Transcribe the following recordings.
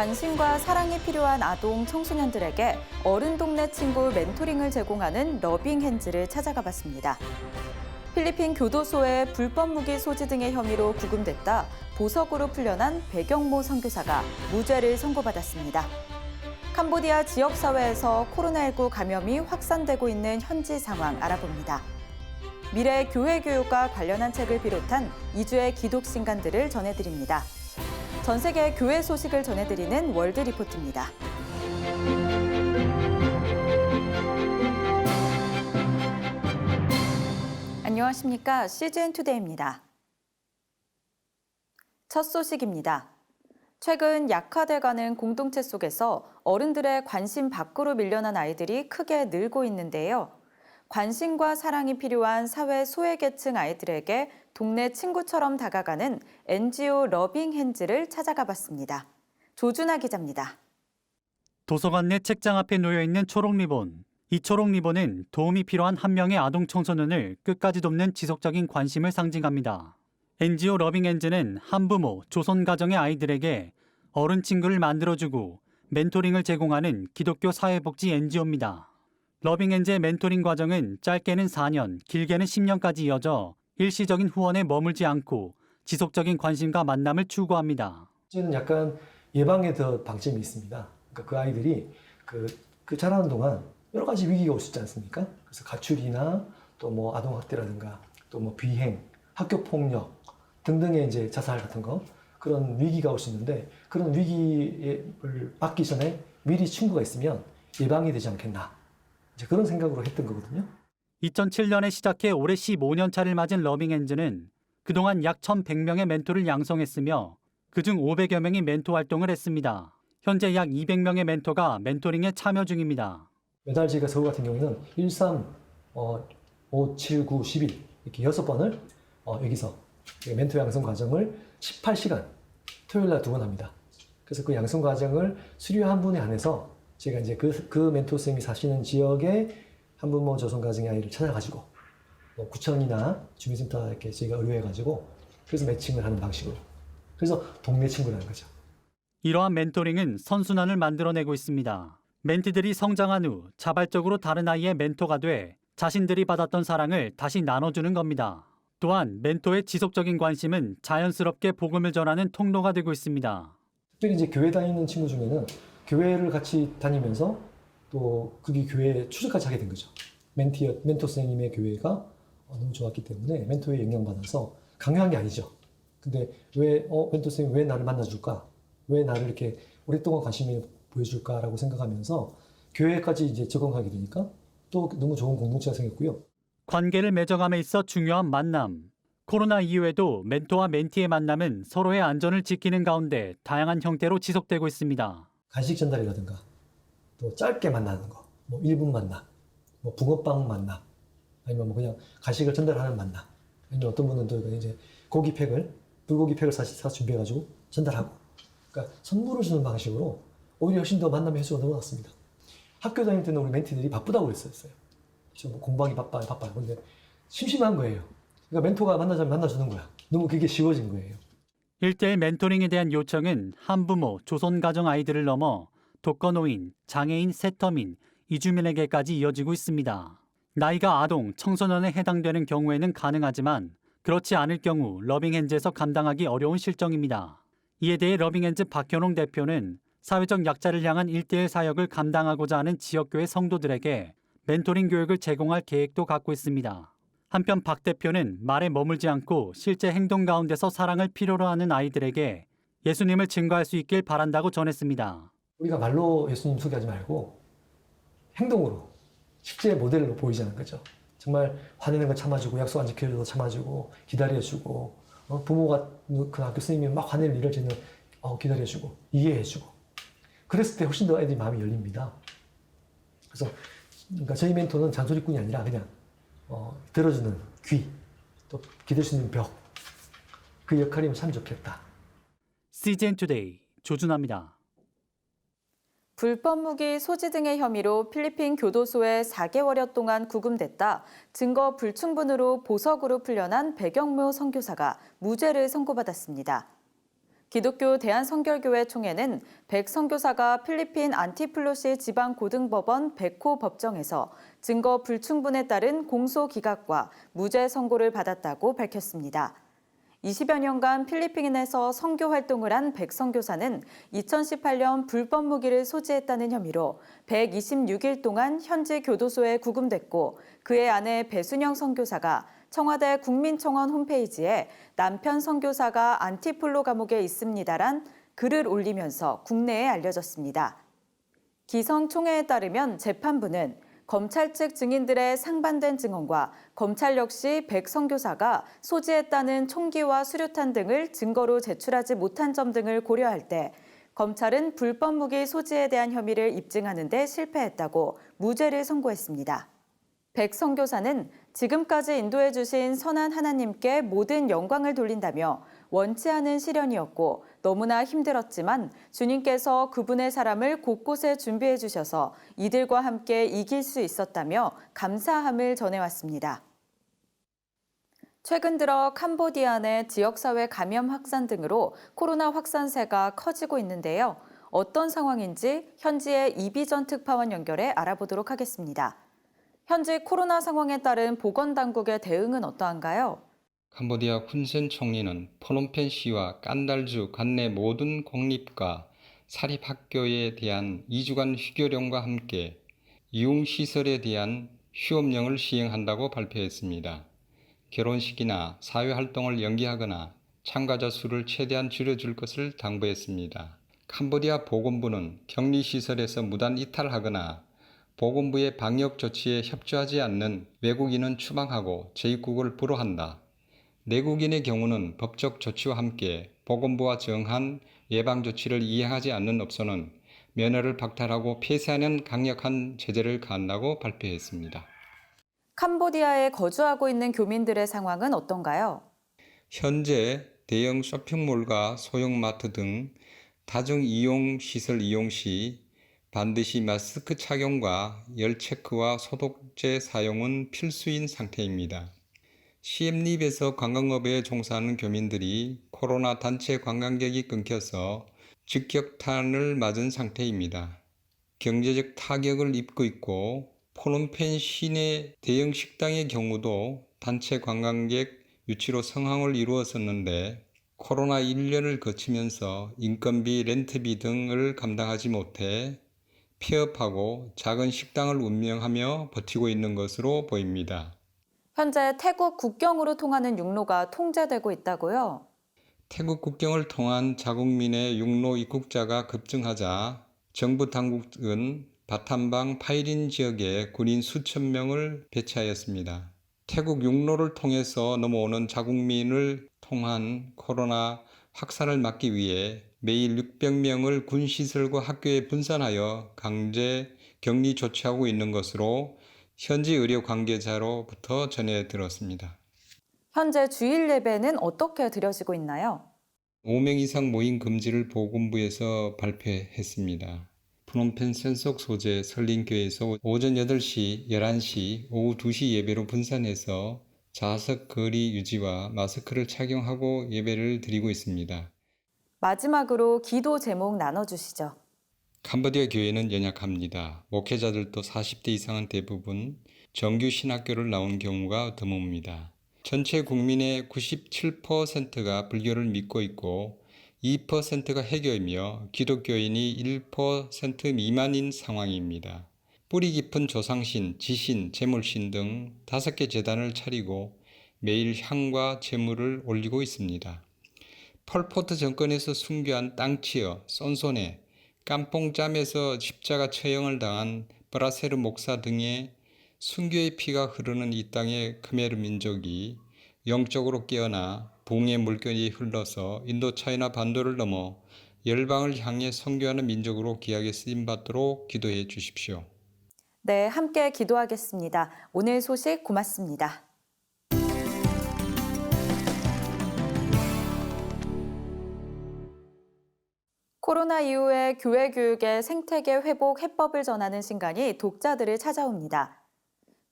관심과 사랑이 필요한 아동 청소년들에게 어른 동네 친구 멘토링을 제공하는 러빙 핸즈를 찾아가 봤습니다. 필리핀 교도소에 불법 무기 소지 등의 혐의로 구금됐다 보석으로 풀려난 백영모 선교사가 무죄를 선고받았습니다. 캄보디아 지역사회에서 코로나19 감염이 확산되고 있는 현지 상황 알아봅니다. 미래 교회 교육과 관련한 책을 비롯한 2주의 기독 신간들을 전해드립니다. 전 세계 교회 소식을 전해드리는 월드 리포트입니다. 안녕하십니까? CGN 투데이입니다. 첫 소식입니다. 최근 약화돼가는 공동체 속에서 어른들의 관심 밖으로 밀려난 아이들이 크게 늘고 있는데요. 관심과 사랑이 필요한 사회 소외계층 아이들에게 동네 친구처럼 다가가는 NGO 러빙 핸즈를 찾아가 봤습니다. 조준아 기자입니다. 도서관 내 책장 앞에 놓여 있는 초록 리본. 이 초록 리본은 도움이 필요한 한 명의 아동 청소년을 끝까지 돕는 지속적인 관심을 상징합니다. NGO 러빙 핸즈는 한부모, 조선 가정의 아이들에게 어른 친구를 만들어주고 멘토링을 제공하는 기독교 사회복지 NGO입니다. 러빙 핸즈의 멘토링 과정은 짧게는 4년, 길게는 10년까지 이어져 일시적인 후원에 머물지 않고 지속적인 관심과 만남을 추구합니다. 이제는 약간 예방에 더 방점이 있습니다. 그러니까 그 아이들이 그 자라는 동안 여러 가지 위기가 올 수 있지 않습니까? 그래서 가출이나 또 뭐 아동 학대라든가 또 뭐 비행, 학교 폭력 등등의 이제 자살 같은 거 그런 위기가 올 수 있는데 그런 위기를 막기 전에 미리 친구가 있으면 예방이 되지 않겠나 이제 그런 생각으로 했던 거거든요. 2007년에 시작해 올해 15년 차를 맞은 러빙 핸즈는 그동안 약 1,100명의 멘토를 양성했으며 그중 500여 명이 멘토 활동을 했습니다. 현재 약 200명의 멘토가 멘토링에 참여 중입니다. 매달 저희가 서울 같은 경우는 1, 3, 5, 7, 9, 11 이렇게 6번을 여기서 멘토 양성 과정을 18시간 토요일 날 2번 합니다. 그래서 그 양성 과정을 수료한 분에 한해서 제가 이제 그 멘토 쌤이 사시는 지역에 한부모 조선 가정의 아이를 찾아가지고 구청이나 주민센터 이렇게 저희가 의뢰해가지고 그래서 매칭을 하는 방식으로 그래서 동네 친구라는 거죠. 이러한 멘토링은 선순환을 만들어내고 있습니다. 멘티들이 성장한 후 자발적으로 다른 아이의 멘토가 돼 자신들이 받았던 사랑을 다시 나눠주는 겁니다. 또한 멘토의 지속적인 관심은 자연스럽게 복음을 전하는 통로가 되고 있습니다. 특별히 이제 교회 다니는 친구 중에는 교회를 같이 다니면서 또 그게 교회에 추적까지 하게 된 거죠. 멘토 선생님의 교회가 너무 좋았기 때문에 멘토에 영향받아서 강요한 게 아니죠. 근데 왜 멘토 선생님이 왜 나를 만나줄까? 왜 나를 이렇게 오랫동안 관심을 보여줄까라고 생각하면서 교회까지 이제 적응하게 되니까 또 너무 좋은 공동체가 생겼고요. 관계를 맺어감에 있어 중요한 만남. 코로나 이후에도 멘토와 멘티의 만남은 서로의 안전을 지키는 가운데 다양한 형태로 지속되고 있습니다. 간식 전달이라든가 또 짧게 만나는 거, 뭐 1분 만남, 뭐 붕어빵 만남, 아니면 뭐 그냥 간식을 전달하는 만남, 아니면 어떤 분은 또 이제 불고기 팩을 사서 준비해가지고 전달하고, 그러니까 선물을 주는 방식으로 오히려 훨씬 더 만남의 횟수가 늘어났습니다. 학교 다닐 때는 우리 멘티들이 바쁘다고 그랬었어요. 뭐 공부하기 바빠요. 근데 심심한 거예요. 그러니까 멘토가 만나자면 만나주는 거야. 너무 그게 쉬워진 거예요. 1대1 멘토링에 대한 요청은 한부모, 조선 가정 아이들을 넘어 독거노인, 장애인, 세터민, 이주민에게까지 이어지고 있습니다. 나이가 아동, 청소년에 해당되는 경우에는 가능하지만 그렇지 않을 경우 러빙 핸즈에서 감당하기 어려운 실정입니다. 이에 대해 러빙 핸즈 박현홍 대표는 사회적 약자를 향한 1대1 사역을 감당하고자 하는 지역교회 성도들에게 멘토링 교육을 제공할 계획도 갖고 있습니다. 한편 박 대표는 말에 머물지 않고 실제 행동 가운데서 사랑을 필요로 하는 아이들에게 예수님을 증거할 수 있길 바란다고 전했습니다. 우리가 말로 예수님 소개하지 말고 행동으로 실제 모델로 보이자는 거죠. 정말 화내는 거 참아주고 약속 안 지켜줘도 참아주고 기다려주고 부모가 그 학교 선생님이 막 화낼 일을 지는 기다려주고 이해해주고 그랬을 때 훨씬 더 애들이 마음이 열립니다. 그래서 그러니까 저희 멘토는 잔소리꾼이 아니라 그냥 들어주는 귀, 또 기댈 수 있는 벽, 그 역할이면 참 좋겠다. CGN 투데이 조준하입니다. 불법 무기 소지 등의 혐의로 필리핀 교도소에 4개월여 동안 구금됐다 증거 불충분으로 보석으로 풀려난 백영모 선교사가 무죄를 선고받았습니다. 기독교 대한성결교회 총회는 백 선교사가 필리핀 안티플로시 지방고등법원 백호 법정에서 증거 불충분에 따른 공소 기각과 무죄 선고를 받았다고 밝혔습니다. 20여 년간 필리핀에서 선교 활동을 한 백 선교사는 2018년 불법 무기를 소지했다는 혐의로 126일 동안 현지 교도소에 구금됐고 그의 아내 배순영 선교사가 청와대 국민청원 홈페이지에 남편 선교사가 안티플로 감옥에 있습니다란 글을 올리면서 국내에 알려졌습니다. 기성총회에 따르면 재판부는 검찰 측 증인들의 상반된 증언과 검찰 역시 백 선교사가 소지했다는 총기와 수류탄 등을 증거로 제출하지 못한 점 등을 고려할 때 검찰은 불법 무기 소지에 대한 혐의를 입증하는 데 실패했다고 무죄를 선고했습니다. 백 선교사는 지금까지 인도해 주신 선한 하나님께 모든 영광을 돌린다며 원치 않은 시련이었고 너무나 힘들었지만 주님께서 그분의 사람을 곳곳에 준비해 주셔서 이들과 함께 이길 수 있었다며 감사함을 전해왔습니다. 최근 들어 캄보디아 내 지역사회 감염 확산 등으로 코로나 확산세가 커지고 있는데요. 어떤 상황인지 현지의 이비전 특파원 연결해 알아보도록 하겠습니다. 현지 코로나 상황에 따른 보건당국의 대응은 어떠한가요? 캄보디아 훈센 총리는 프놈펜시와 깐달주 관내 모든 공립과 사립학교에 대한 2주간 휴교령과 함께 이용시설에 대한 휴업령을 시행한다고 발표했습니다. 결혼식이나 사회활동을 연기하거나 참가자 수를 최대한 줄여줄 것을 당부했습니다. 캄보디아 보건부는 격리시설에서 무단 이탈하거나 보건부의 방역 조치에 협조하지 않는 외국인은 추방하고 재입국을 불허한다. 내국인의 경우는 법적 조치와 함께 보건부와 정한 예방 조치를 이행하지 않는 업소는 면허를 박탈하고 폐쇄하는 강력한 제재를 가한다고 발표했습니다. 캄보디아에 거주하고 있는 교민들의 상황은 어떤가요? 현재 대형 쇼핑몰과 소형마트 등 다중이용시설 이용 시 반드시 마스크 착용과 열 체크와 소독제 사용은 필수인 상태입니다. 시엠립에서 관광업에 종사하는 교민들이 코로나 단체 관광객이 끊겨서 직격탄을 맞은 상태입니다. 경제적 타격을 입고 있고 포놈펜 시내 대형 식당의 경우도 단체 관광객 유치로 성황을 이루었었는데 코로나 1년을 거치면서 인건비, 렌트비 등을 감당하지 못해 폐업하고 작은 식당을 운영하며 버티고 있는 것으로 보입니다. 현재 태국 국경으로 통하는 육로가 통제되고 있다고요? 태국 국경을 통한 자국민의 육로 입국자가 급증하자 정부 당국은 바탐방 파이린 지역에 군인 수천 명을 배치하였습니다. 태국 육로를 통해서 넘어오는 자국민을 통한 코로나 확산을 막기 위해 매일 600명을 군시설과 학교에 분산하여 강제 격리 조치하고 있는 것으로 현지 의료 관계자로부터 전해 들었습니다. 현재 주일 예배는 어떻게 드려지고 있나요? 5명 이상 모임 금지를 보건부에서 발표했습니다. 프놈펜 센속 소재 설린교회에서 오전 8시, 11시, 오후 2시 예배로 분산해서 좌석 거리 유지와 마스크를 착용하고 예배를 드리고 있습니다. 마지막으로 기도 제목 나눠주시죠. 캄보디아 교회는 연약합니다. 목회자들도 40대 이상은 대부분 정규 신학교를 나온 경우가 드뭅니다. 전체 국민의 97%가 불교를 믿고 있고 2%가 해교이며 기독교인이 1% 미만인 상황입니다. 뿌리 깊은 조상신, 지신, 제물신 등 5개 제단을 차리고 매일 향과 제물을 올리고 있습니다. 펄포트 정권에서 순교한 땅치어, 쏜손에, 깜뽕짬에서 십자가 처형을 당한 브라세르 목사 등의 순교의 피가 흐르는 이 땅의 크메르 민족이 영적으로 깨어나 붕의 물결이 흘러서 인도 차이나 반도를 넘어 열방을 향해 선교하는 민족으로 귀하게 쓰임받도록 기도해 주십시오. 네, 함께 기도하겠습니다. 오늘 소식 고맙습니다. 코로나 이후에 교회 교육의 생태계 회복 해법을 전하는 신간이 독자들을 찾아옵니다.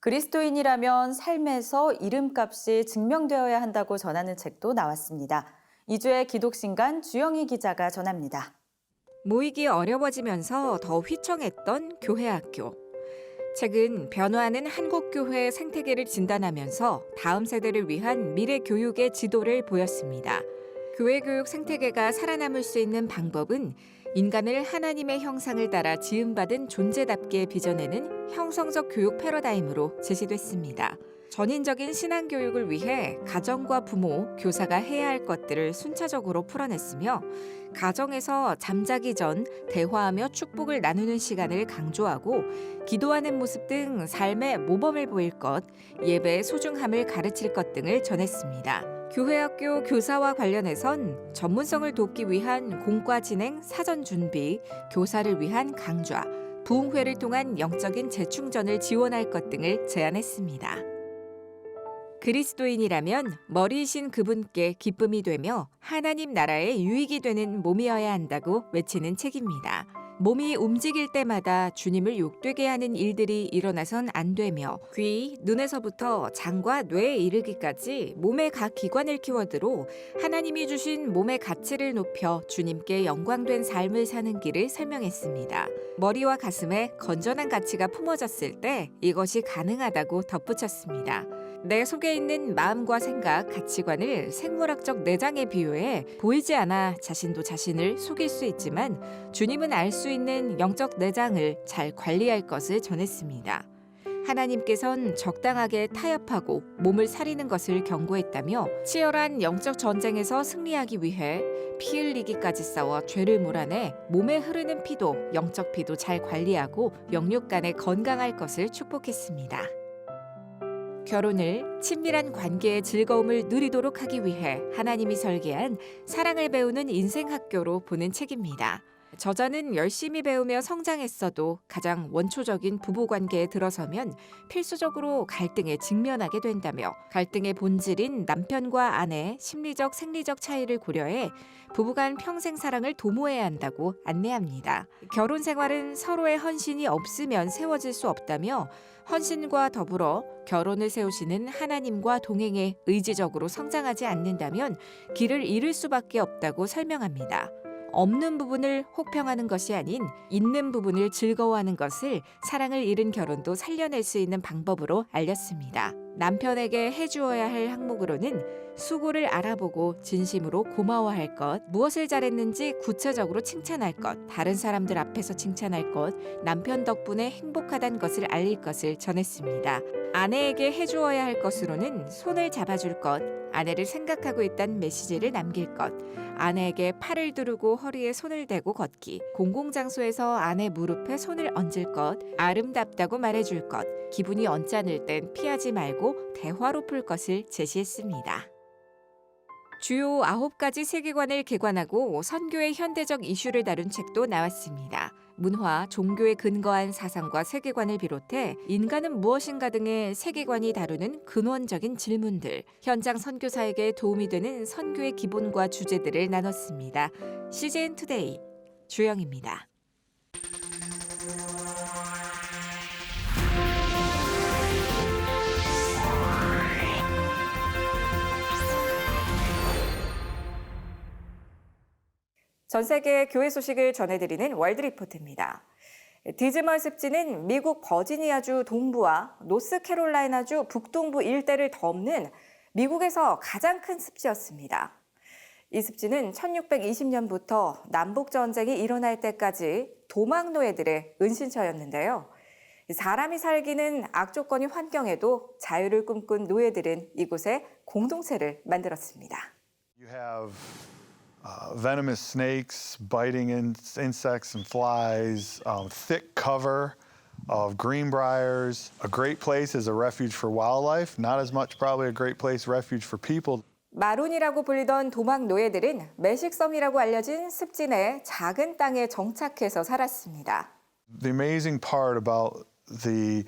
그리스도인이라면 삶에서 이름값이 증명되어야 한다고 전하는 책도 나왔습니다. 이주의 기독신간 주영희 기자가 전합니다. 모이기 어려워지면서 더 휘청했던 교회학교. 최근 변화하는 한국교회 생태계를 진단하면서 다음 세대를 위한 미래 교육의 지도를 보였습니다. 교회 교육 생태계가 살아남을 수 있는 방법은 인간을 하나님의 형상을 따라 지음받은 존재답게 빚어내는 형성적 교육 패러다임으로 제시됐습니다. 전인적인 신앙교육을 위해 가정과 부모, 교사가 해야 할 것들을 순차적으로 풀어냈으며 가정에서 잠자기 전 대화하며 축복을 나누는 시간을 강조하고 기도하는 모습 등 삶의 모범을 보일 것, 예배의 소중함을 가르칠 것 등을 전했습니다. 교회학교 교사와 관련해선 전문성을 돕기 위한 공과 진행, 사전 준비, 교사를 위한 강좌, 부흥회를 통한 영적인 재충전을 지원할 것 등을 제안했습니다. 그리스도인이라면 머리이신 그분께 기쁨이 되며 하나님 나라에 유익이 되는 몸이어야 한다고 외치는 책입니다. 몸이 움직일 때마다 주님을 욕되게 하는 일들이 일어나선 안 되며 귀, 눈에서부터 장과 뇌에 이르기까지 몸의 각 기관을 키워드로 하나님이 주신 몸의 가치를 높여 주님께 영광된 삶을 사는 길을 설명했습니다. 머리와 가슴에 건전한 가치가 품어졌을 때 이것이 가능하다고 덧붙였습니다. 내 속에 있는 마음과 생각, 가치관을 생물학적 내장에 비유해 보이지 않아 자신도 자신을 속일 수 있지만 주님은 알 수 있는 영적 내장을 잘 관리할 것을 전했습니다. 하나님께선 적당하게 타협하고 몸을 사리는 것을 경고했다며 치열한 영적 전쟁에서 승리하기 위해 피 흘리기까지 싸워 죄를 몰아내 몸에 흐르는 피도 영적 피도 잘 관리하고 영육 간에 건강할 것을 축복했습니다. 결혼을 친밀한 관계의 즐거움을 누리도록 하기 위해 하나님이 설계한 사랑을 배우는 인생학교로 보는 책입니다. 저자는 열심히 배우며 성장했어도 가장 원초적인 부부관계에 들어서면 필수적으로 갈등에 직면하게 된다며 갈등의 본질인 남편과 아내의 심리적, 생리적 차이를 고려해 부부간 평생 사랑을 도모해야 한다고 안내합니다. 결혼 생활은 서로의 헌신이 없으면 세워질 수 없다며 헌신과 더불어 결혼을 세우시는 하나님과 동행해 의지적으로 성장하지 않는다면 길을 잃을 수밖에 없다고 설명합니다. 없는 부분을 혹평하는 것이 아닌 있는 부분을 즐거워하는 것을 사랑을 잃은 결혼도 살려낼 수 있는 방법으로 알렸습니다. 남편에게 해주어야 할 항목으로는 수고를 알아보고 진심으로 고마워할 것, 무엇을 잘했는지 구체적으로 칭찬할 것, 다른 사람들 앞에서 칭찬할 것, 남편 덕분에 행복하다는 것을 알릴 것을 전했습니다. 아내에게 해주어야 할 것으로는 손을 잡아줄 것, 아내를 생각하고 있다는 메시지를 남길 것, 아내에게 팔을 두르고 허리에 손을 대고 걷기, 공공장소에서 아내 무릎에 손을 얹을 것, 아름답다고 말해줄 것, 기분이 언짢을 땐 피하지 말고 대화로 풀 것을 제시했습니다. 주요 9가지 세계관을 개관하고 선교의 현대적 이슈를 다룬 책도 나왔습니다. 문화, 종교에 근거한 사상과 세계관을 비롯해 인간은 무엇인가 등의 세계관이 다루는 근원적인 질문들, 현장 선교사에게 도움이 되는 선교의 기본과 주제들을 나눴습니다. CGN 투데이 주영입니다. 전 세계 교회 소식을 전해드리는 월드리포트입니다. 디즈멀 습지는 미국 버지니아주 동부와 노스캐롤라이나주 북동부 일대를 덮는 미국에서 가장 큰 습지였습니다. 이 습지는 1620년부터 남북전쟁이 일어날 때까지 도망노예들의 은신처였는데요. 사람이 살기는 악조건인 환경에도 자유를 꿈꾼 노예들은 이곳에 공동체를 만들었습니다. You have venomous snakes biting insects and flies, thick cover of greenbriers. A great place is a refuge for wildlife, not as much probably a great place refuge for people. 마룬이라고 불리던 도망 노예들은 매식섬이라고 알려진 습지 내 작은 땅에 정착해서 살았습니다. The amazing part about the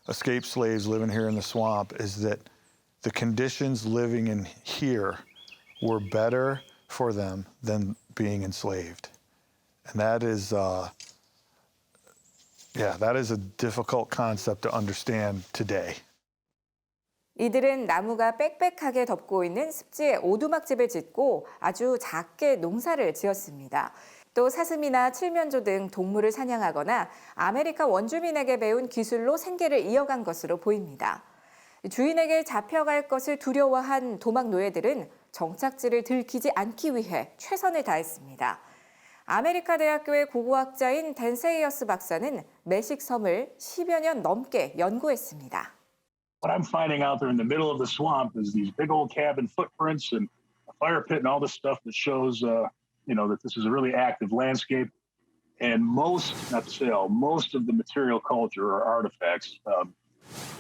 escaped slaves living here in the swamp is that the conditions living in here were better for them than being enslaved. And that is a difficult concept to understand today. 이들은 나무가 빽빽하게 덮고 있는 습지에 오두막집을 짓고 아주 작게 농사를 지었습니다. 또 사슴이나 칠면조 등 동물을 사냥하거나 아메리카 원주민에게 배운 기술로 생계를 이어간 것으로 보입니다. 주인에게 잡혀갈 것을 두려워한 도막 노예들은 정착지를 들키지 않기 위해 최선을 다했습니다. 아메리카 대학교의 고고학자인 댄세이어스 박사는 매식섬을 10여 년 넘게 연구했습니다. What I'm finding out there in the middle of the swamp is these big old cabin footprints and a fire pit and all this stuff that shows, that this is a really active landscape. And most, not to say all, most of the material culture or artifacts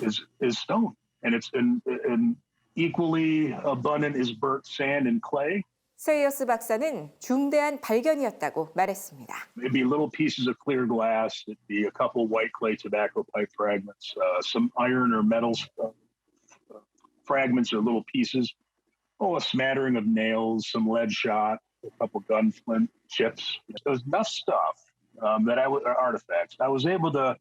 is stone. And it's in equally abundant is burnt sand and clay. 세이어스 박사는 중대한 발견이었다고 말했습니다. It'd be little pieces of clear glass. It'd be a couple white clay tobacco pipe fragments, some iron or metals fragments or little pieces. A smattering of nails, some lead shot, a couple gunflint chips. There's enough stuff artifacts. I was able to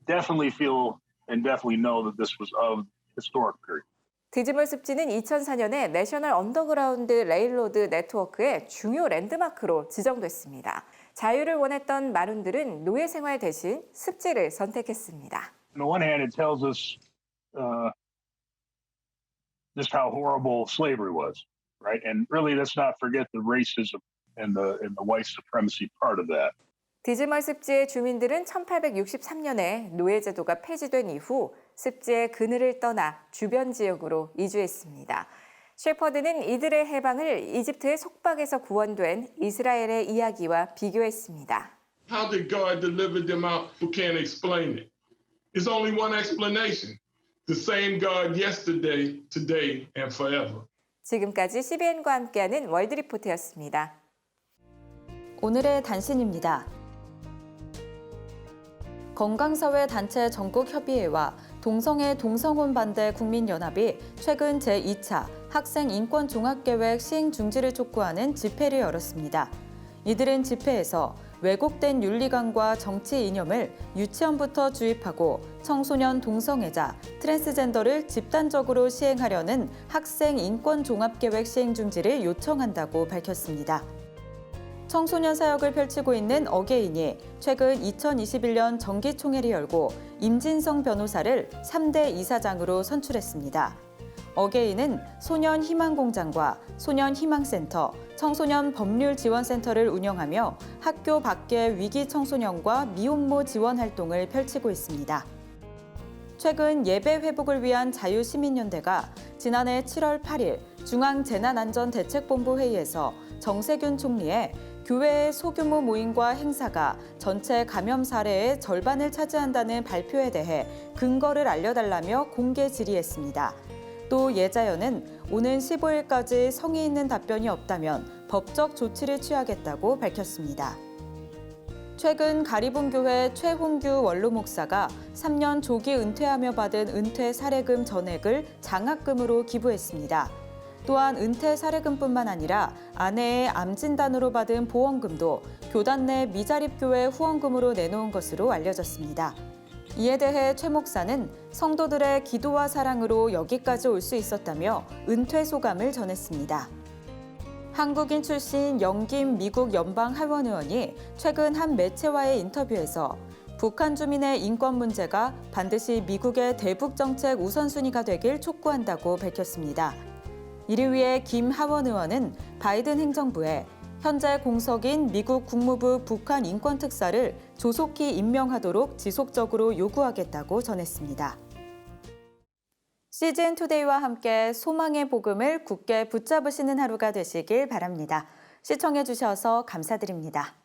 definitely feel and definitely know that this was of historic period. 디즈몰 습지는 2004년에 내셔널 언더그라운드 레일로드 네트워크의 중요 랜드마크로 지정됐습니다. 자유를 원했던 마룬들은 노예 생활 대신 습지를 선택했습니다. On the one hand, it tells us just how horrible slavery was, right? And really, let's not forget the racism and the white supremacy part of that. 디즈몰 습지의 주민들은 1863년에 노예제도가 폐지된 이후 습지의 그늘을 떠나 주변 지역으로 이주했습니다. 셰퍼드는 이들의 해방을 이집트의 속박에서 구원된 이스라엘의 이야기와 비교했습니다. How did God deliver them out who can't explain it? There's only one explanation. The same God yesterday, today, and forever. 지금까지 CBN과 함께하는 월드리포트였습니다. 오늘의 단신입니다. 건강사회 단체 전국협의회와 동성애 동성혼 반대 국민연합이 최근 제2차 학생 인권 종합계획 시행 중지를 촉구하는 집회를 열었습니다. 이들은 집회에서 왜곡된 윤리관과 정치 이념을 유치원부터 주입하고 청소년 동성애자, 트랜스젠더를 집단적으로 시행하려는 학생 인권 종합계획 시행 중지를 요청한다고 밝혔습니다. 청소년 사역을 펼치고 있는 어게인이 최근 2021년 정기총회를 열고 임진성 변호사를 3대 이사장으로 선출했습니다. 어게인은 소년희망공장과 소년희망센터, 청소년 법률지원센터를 운영하며 학교 밖의 위기 청소년과 미혼모 지원 활동을 펼치고 있습니다. 최근 예배 회복을 위한 자유시민연대가 지난해 7월 8일 중앙재난안전대책본부 회의에서 정세균 총리의 교회의 소규모 모임과 행사가 전체 감염 사례의 절반을 차지한다는 발표에 대해 근거를 알려달라며 공개 질의했습니다. 또 예자연은 오는 15일까지 성의 있는 답변이 없다면 법적 조치를 취하겠다고 밝혔습니다. 최근 가리봉교회 최홍규 원로 목사가 3년 조기 은퇴하며 받은 은퇴 사례금 전액을 장학금으로 기부했습니다. 또한 은퇴 사례금뿐만 아니라 아내의 암 진단으로 받은 보험금도 교단 내 미자립교회 후원금으로 내놓은 것으로 알려졌습니다. 이에 대해 최 목사는 성도들의 기도와 사랑으로 여기까지 올 수 있었다며 은퇴 소감을 전했습니다. 한국인 출신 영김 미국 연방 하원 의원이 최근 한 매체와의 인터뷰에서 북한 주민의 인권 문제가 반드시 미국의 대북 정책 우선순위가 되길 촉구한다고 밝혔습니다. 이를 위해 김 하원 의원은 바이든 행정부에 현재 공석인 미국 국무부 북한 인권특사를 조속히 임명하도록 지속적으로 요구하겠다고 전했습니다. CGN투데이와 함께 소망의 복음을 굳게 붙잡으시는 하루가 되시길 바랍니다. 시청해주셔서 감사드립니다.